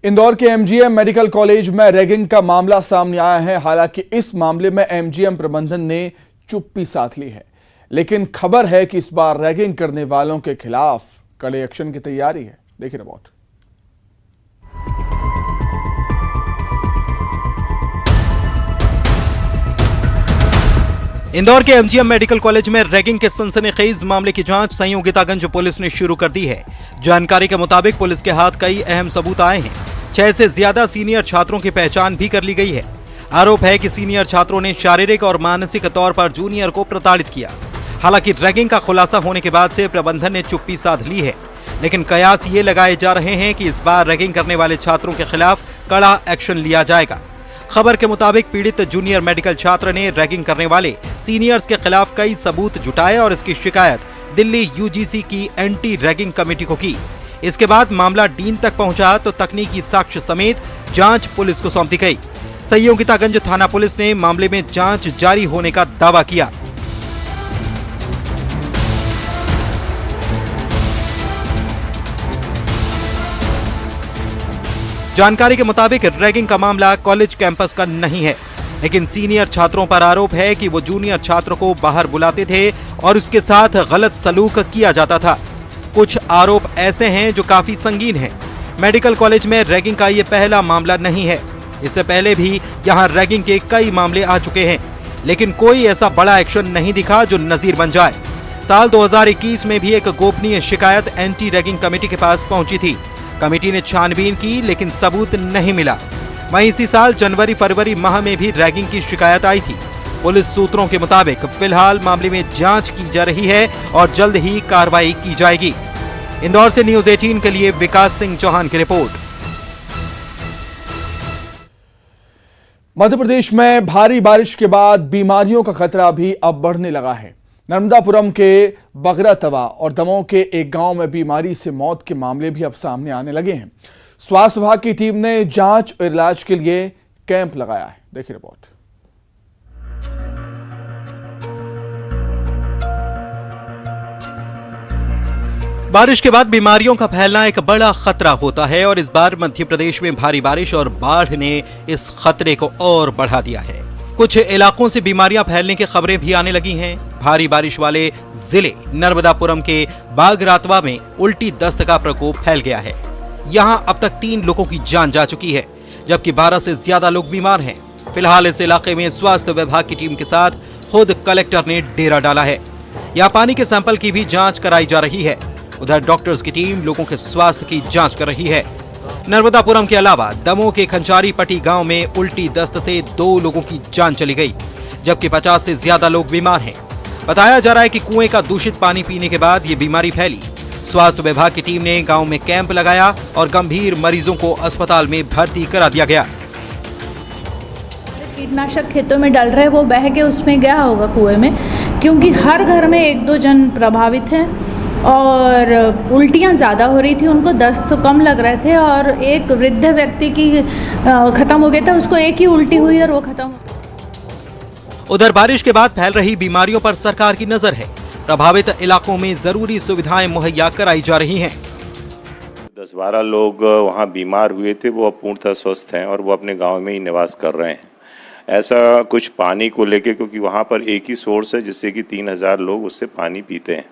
इंदौर के MGM medical college में ragging का मामला सामने आया है। हालांकि इस मामले में एमजीएम प्रबंधन ने चुप्पी साध ली है, लेकिन खबर है कि इस बार रैगिंग करने वालों के खिलाफ कड़े एक्शन की तैयारी है। देखिए रिपोर्ट। इंदौर के एमजीएम मेडिकल कॉलेज में रैगिंग के सनसनीखेज मामले की जांच संयोगितागंज पुलिस ने शुरू कर दी है। जानकारी के मुताबिक पुलिस के हाथ कई अहम सबूत आए हैं। 6 से ज्यादा सीनियर छात्रों की पहचान भी कर ली गई है। आरोप है कि सीनियर छात्रों ने शारीरिक और मानसिक तौर पर जूनियर को प्रताड़ित किया। हालांकि रैगिंग का खुलासा होने के बाद से प्रबंधन ने चुप्पी साध ली है, लेकिन कयास ये लगाए जा रहे हैं कि इस बार रैगिंग करने वाले छात्रों के खिलाफ कड़ा एक्शन लिया जाएगा। खबर के मुताबिक पीड़ित जूनियर मेडिकल छात्र ने रैगिंग करने वाले सीनियर्स के खिलाफ कई सबूत जुटाए और इसकी शिकायत दिल्ली यूजीसी की एंटी रैगिंग कमेटी को की। इसके बाद मामला डीन तक पहुंचा तो तकनीकी साक्ष्य समेत जांच पुलिस को सौंप दी गई। संयोगितागंज थाना पुलिस ने मामले में जांच जारी होने का दावा किया। जानकारी के मुताबिक रैगिंग का मामला कॉलेज कैंपस का नहीं है, लेकिन सीनियर छात्रों पर आरोप है कि वो जूनियर छात्र को बाहर बुलाते थे और उसके साथ गलत सलूक किया जाता था। कुछ आरोप ऐसे हैं जो काफी संगीन हैं। मेडिकल कॉलेज में रैगिंग का ये पहला मामला नहीं है। इससे पहले भी यहाँ रैगिंग के कई मामले आ चुके हैं, लेकिन कोई ऐसा बड़ा एक्शन नहीं दिखा जो नजीर बन जाए। साल 2021 में भी एक गोपनीय शिकायत एंटी रैगिंग कमेटी के पास पहुंची थी। कमेटी ने छानबीन की, लेकिन सबूत नहीं मिला। वहीं इसी साल जनवरी-फरवरी माह में भी रैगिंग की शिकायत आई थी। पुलिस सूत्रों के मुताबिक फिलहाल मामले में जांच की जा रही है और जल्द ही कार्रवाई की जाएगी। इंदौर से न्यूज़ 18 के लिए विकास सिंह चौहान की रिपोर्ट। मध्य प्रदेश में भारी बारिश के बाद बीमारियों का खतरा भी अब बढ़ने लगा है। नर्मदापुरम के बगरातवा और दमोह के एक गांव में बीमारी से मौत के मामले भी अब सामने आने लगे हैं। स्वास्थ्य विभाग की टीम ने जांच और इलाज के लिए कैंप लगाया है। देखिए रिपोर्ट। बारिश के बाद बीमारियों का फैलना एक बड़ा खतरा होता है और इस बार मध्य प्रदेश में भारी बारिश और बाढ़ ने इस खतरे को और बढ़ा दिया है। कुछ इलाकों से बीमारियां फैलने की खबरें भी आने लगी हैं। भारी बारिश वाले जिले नर्मदापुरम के बागरातवा में उल्टी दस्त का प्रकोप फैल गया है। यहां अब तक 3 लोगों की जान जा चुकी है, जबकि 12 से ज्यादा लोग बीमार हैं। फिलहाल इस इलाके में स्वास्थ्य विभाग की टीम के साथ खुद कलेक्टर ने डेरा डाला है। यहाँ पानी के सैंपल की भी जांच कराई जा रही है। उधर डॉक्टर्स की टीम लोगों के स्वास्थ्य की जांच कर रही है। नर्मदापुरम के अलावा दमोह के खंचारी पट्टी गांव में उल्टी दस्त से 2 लोगों की जान चली गई, जबकि 50 से ज्यादा लोग बीमार हैं। बताया जा रहा है कि कुएं का दूषित पानी पीने के बाद ये बीमारी फैली। स्वास्थ्य विभाग की टीम ने गांव में कैंप लगाया और गंभीर मरीजों को अस्पताल में भर्ती करा दिया गया। कीटनाशक खेतों में डल रहे, वो बह के उसमें गया होगा कुएं में, क्योंकि हर घर में 1-2 जन प्रभावित हैं और उल्टियाँ ज़्यादा हो रही थी। उनको दस्त कम लग रहे थे और एक वृद्ध व्यक्ति की ख़त्म हो गया था, उसको एक ही उल्टी हुई और वो ख़त्म हो गया। उधर बारिश के बाद फैल रही बीमारियों पर सरकार की नजर है। प्रभावित इलाकों में जरूरी सुविधाएं मुहैया कराई जा रही हैं। 10-12 लोग वहां बीमार हुए थे, वो अब पूर्णतः स्वस्थ हैं और वो अपने गांव में ही निवास कर रहे हैं। ऐसा कुछ पानी को लेके, क्योंकि वहां पर एक ही सोर्स है जिससे कि 3000 लोग उससे पानी पीते हैं,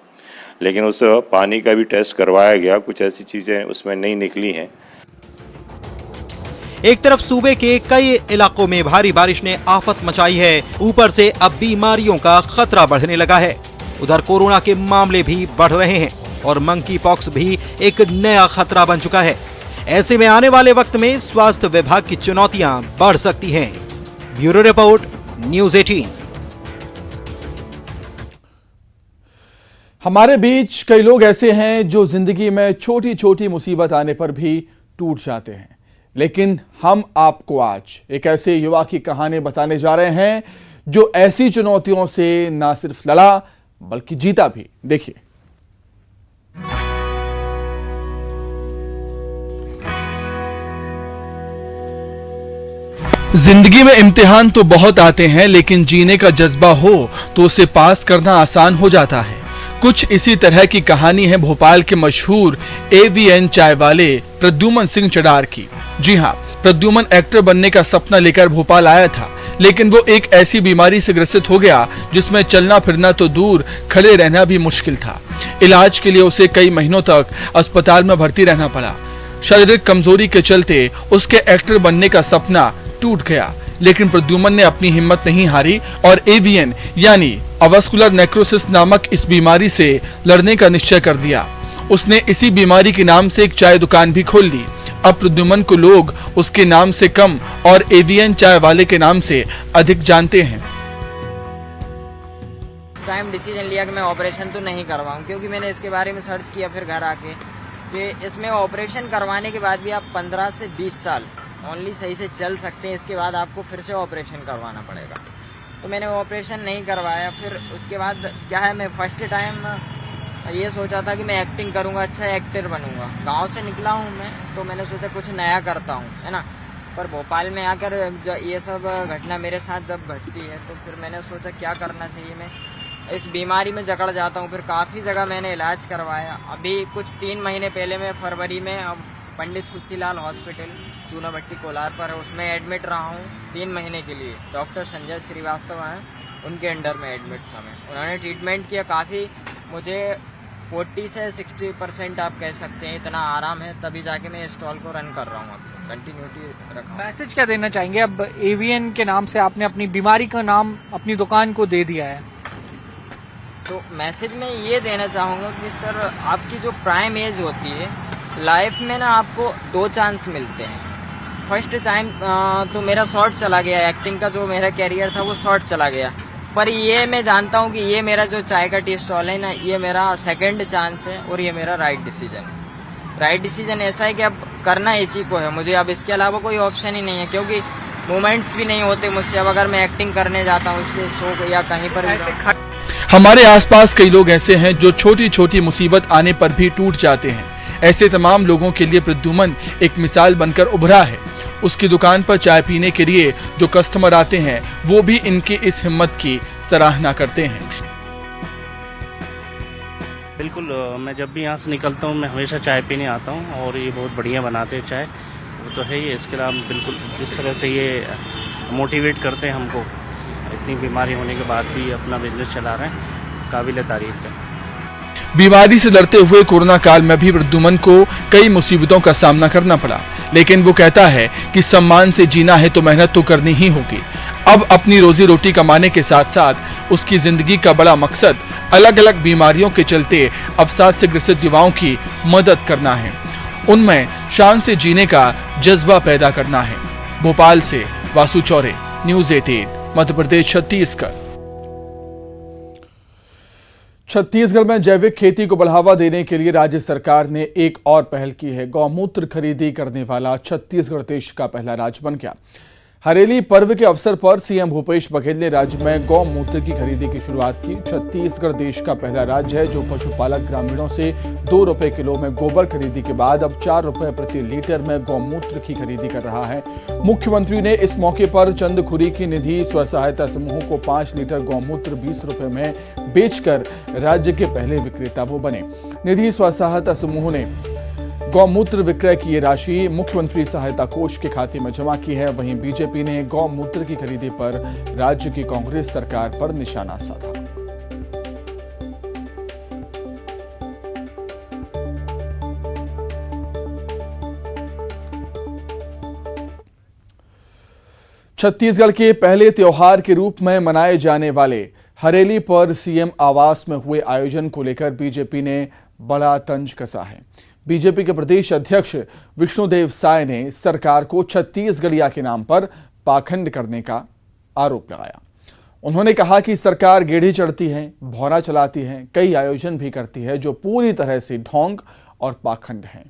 लेकिन उस पानी का भी टेस्ट करवाया गया, कुछ ऐसी चीजें उसमें नहीं निकली हैं। एक तरफ सूबे के कई इलाकों में भारी बारिश ने आफत मचाई है, ऊपर से अब बीमारियों का खतरा बढ़ने लगा है। उधर कोरोना के मामले भी बढ़ रहे हैं और मंकी पॉक्स भी एक नया खतरा बन चुका है। ऐसे में आने वाले वक्त में स्वास्थ्य विभाग की चुनौतियां बढ़ सकती हैं। Bureau report, news 18। हमारे बीच कई लोग ऐसे हैं जो जिंदगी में छोटी छोटी मुसीबत आने पर भी टूट जाते हैं, लेकिन हम आपको आज एक ऐसे युवा की कहानी बताने जा रहे हैं जो ऐसी चुनौतियों से ना सिर्फ लड़ा बल्कि जीता भी। देखिए। जिंदगी में इम्तिहान तो बहुत आते हैं, लेकिन जीने का जज्बा हो तो उसे पास करना आसान हो जाता है। कुछ इसी तरह की कहानी है भोपाल के मशहूर AVN चाय वाले प्रद्युमन सिंह चडार की। जी हाँ, प्रद्युमन एक्टर बनने का सपना लेकर भोपाल आया था, लेकिन वो एक ऐसी बीमारी से ग्रसित हो गया जिसमें चलना फिरना तो दूर, खड़े रहना भी मुश्किल था। इलाज के लिए उसे कई महीनों तक अस्पताल में भर्ती रहना पड़ा। शारीरिक कमजोरी के चलते उसके एक्टर बनने का सपना टूट गया, लेकिन प्रद्युमन ने अपनी हिम्मत नहीं हारी और एवीएन यानी अवास्कुलर नेक्रोसिस नामक इस बीमारी से लड़ने का निश्चय कर लिया। उसने इसी बीमारी के नाम से एक चाय दुकान भी खोल ली। अब प्रद्युमन को लोग उसके नाम से कम और एवीएन चाय वाले के नाम से अधिक जानते हैं। टाइम डिसीजन लिया कि मैं ऑपरेशन तो नहीं करवाऊं, क्योंकि मैंने इसके बारे में सर्च किया फिर घर आके कि इसमें ऑपरेशन करवाने के बाद भी आप 15 से 20 साल ओनली सही से चल सकते हैं, इसके बाद आपको फिर से ऑपरेशन करवाना पड़ेगा। तो मैंने ऑपरेशन नहीं करवाया। फिर उसके बाद क्या है, मैं फर्स्ट टाइम ये सोचा था कि मैं एक्टिंग करूंगा, अच्छा एक्टर बनूंगा। गांव से निकला हूं मैं, तो मैंने सोचा कुछ नया करता हूं, है ना। पर भोपाल में आकर ये सब घटना मेरे साथ जब घटती है तो फिर मैंने सोचा क्या करना चाहिए। मैं इस बीमारी में जकड़ जाता हूं। फिर काफ़ी जगह मैंने इलाज करवाया। अभी कुछ 3 महीने पहले मैं फरवरी में पंडित खुशीलाल हॉस्पिटल चूनाभट्टी कोलार पर है, उसमें एडमिट रहा हूँ 3 महीने के लिए। डॉक्टर संजय श्रीवास्तव हैं, उनके अंडर में एडमिट था मैं। उन्होंने ट्रीटमेंट किया, काफ़ी मुझे 40 से 60% आप कह सकते हैं इतना आराम है, तभी जाके मैं स्टॉल को रन कर रहा हूँ। अभी कंटिन्यूटी रखा। मैसेज क्या देना चाहेंगे? अब एवीएन के नाम से आपने अपनी बीमारी का नाम अपनी दुकान को दे दिया है, तो मैसेज में ये देना चाहूँगा कि सर आपकी जो प्राइम एज होती है लाइफ में ना, आपको 2 चांस मिलते हैं। फर्स्ट टाइम तो मेरा शॉर्ट चला गया, एक्टिंग का जो मेरा कैरियर था वो शॉर्ट चला गया। पर ये मैं जानता हूँ कि ये मेरा जो चाय का टी स्टॉल है ना, ये मेरा सेकंड चांस है और ये मेरा राइट डिसीजन है। राइट डिसीजन ऐसा है कि अब करना इसी को है मुझे, अब इसके अलावा कोई ऑप्शन ही नहीं है, क्योंकि मोमेंट्स भी नहीं होते मुझसे। अब अगर मैं एक्टिंग करने जाता हूँ इसलिए शो या कहीं पर भी। हमारे आसपास कई लोग ऐसे हैं जो छोटी छोटी मुसीबत आने पर भी टूट जाते हैं। ऐसे तमाम लोगों के लिए प्रद्युमन एक मिसाल बनकर उभरा है। उसकी दुकान पर चाय पीने के लिए जो कस्टमर आते हैं वो भी इनकी इस हिम्मत की सराहना करते हैं। बिल्कुल, मैं जब भी यहाँ से निकलता हूँ मैं हमेशा चाय पीने आता हूँ और ये बहुत बढ़िया बनाते हैं चाय, वो तो है ही। इसके अलावा बिल्कुल जिस तरह से ये मोटिवेट करते हैं हमको, इतनी बीमारी होने के बाद भी अपना बिजनेस चला रहे हैं, काबिल तारीफ है। बीमारी से लड़ते हुए कोरोना काल में भी प्रद्युमन को कई मुसीबतों का सामना करना पड़ा, लेकिन वो कहता है कि सम्मान से जीना है तो मेहनत तो करनी ही होगी। अब अपनी रोजी रोटी कमाने के साथ साथ उसकी जिंदगी का बड़ा मकसद अलग अलग बीमारियों के चलते अवसाद से ग्रसित युवाओं की मदद करना है, उनमें शान से जीने का जज्बा पैदा करना है। भोपाल से वासु चौरे, न्यूज़ 18, मध्य प्रदेश, छत्तीसगढ़। छत्तीसगढ़ में जैविक खेती को बढ़ावा देने के लिए राज्य सरकार ने एक और पहल की है। गौमूत्र खरीदी करने वाला छत्तीसगढ़ देश का पहला राज्य बन गया। हरेली पर्व के अवसर पर सीएम भूपेश बघेल ने राज्य में गौमूत्र की खरीदी की शुरुआत की। छत्तीसगढ़ देश का पहला राज्य है जो पशुपालक ग्रामीणों से 2 रुपए किलो में गोबर खरीदी के बाद अब 4 रुपए प्रति लीटर में गौमूत्र की खरीदी कर रहा है। मुख्यमंत्री ने इस मौके पर चंदखुरी की निधि स्व सहायता समूह को 5 लीटर गौमूत्र 20 रुपए में बेचकर राज्य के पहले विक्रेता वो बने। निधि स्व सहायता समूह ने गौमूत्र विक्रय की ये राशि मुख्यमंत्री सहायता कोष के खाते में जमा की है। वहीं बीजेपी ने गौमूत्र की खरीदी पर राज्य की कांग्रेस सरकार पर निशाना साधा। छत्तीसगढ़ के पहले त्योहार के रूप में मनाए जाने वाले हरेली पर सीएम आवास में हुए आयोजन को लेकर बीजेपी ने बड़ा तंज कसा है। बीजेपी के प्रदेश अध्यक्ष विष्णुदेव साय ने सरकार को छत्तीसगढ़िया के नाम पर पाखंड करने का आरोप लगाया। उन्होंने कहा कि सरकार गेड़ी चढ़ती है, भौरा चलाती है, कई आयोजन भी करती है जो पूरी तरह से ढोंग और पाखंड हैं।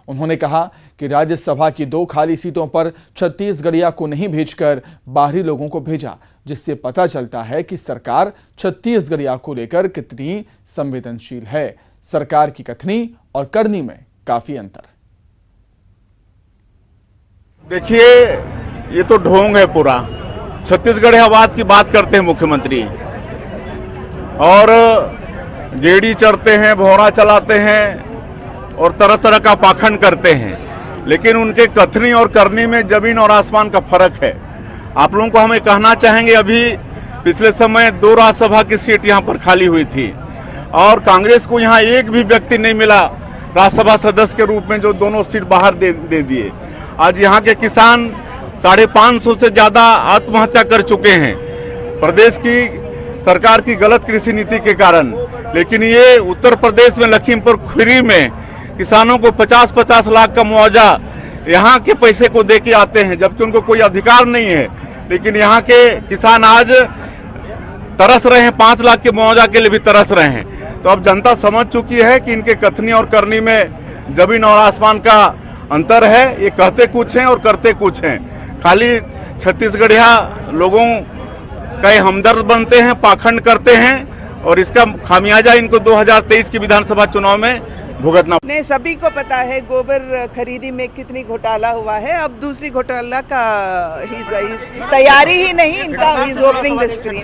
उन्होंने कहा कि राज्यसभा की 2 खाली सीटों पर छत्तीसगढ़िया को नहीं भेजकर बाहरी लोगों को भेजा, जिससे पता चलता है कि सरकार छत्तीसगढ़िया को लेकर कितनी संवेदनशील है। सरकार की कथनी और करनी में काफी अंतर है। देखिए, ये तो ढोंग है पूरा। छत्तीसगढ़ियावाद की बात करते हैं मुख्यमंत्री और गेड़ी चढ़ते हैं, भौरा चलाते हैं और तरह तरह का पाखंड करते हैं। लेकिन उनके कथनी और करनी में जमीन और आसमान का फर्क है। आप लोगों को हमें कहना चाहेंगे, अभी पिछले समय 2 राज्यसभा की सीट यहाँ पर खाली हुई थी और कांग्रेस को यहाँ एक भी व्यक्ति नहीं मिला राज्यसभा सदस्य के रूप में जो दोनों सीट बाहर दे दिए। आज यहाँ के किसान 550 से ज्यादा आत्महत्या कर चुके हैं प्रदेश की सरकार की गलत कृषि नीति के कारण। लेकिन ये उत्तर प्रदेश में लखीमपुर खीरी में किसानों को 50-50 लाख का मुआवजा यहाँ के पैसे को दे के आते हैं, जबकि उनको कोई अधिकार नहीं है। लेकिन यहाँ के किसान आज तरस रहे हैं, 5 लाख के मुआवजा के लिए भी तरस रहे हैं। तो अब जनता समझ चुकी है कि इनके कथनी और करनी में जमीन और आसमान का अंतर है। ये कहते कुछ हैं और करते कुछ हैं। खाली छत्तीसगढ़िया लोगों का हमदर्द बनते हैं, पाखंड करते हैं और इसका खामियाजा इनको 2023 की विधानसभा चुनाव में भुगतना। ने सभी को पता है गोबर खरीदी में कितनी घोटाला हुआ है। अब दूसरी घोटाला का तैयारी ही नहीं, इनका he is opening the screen.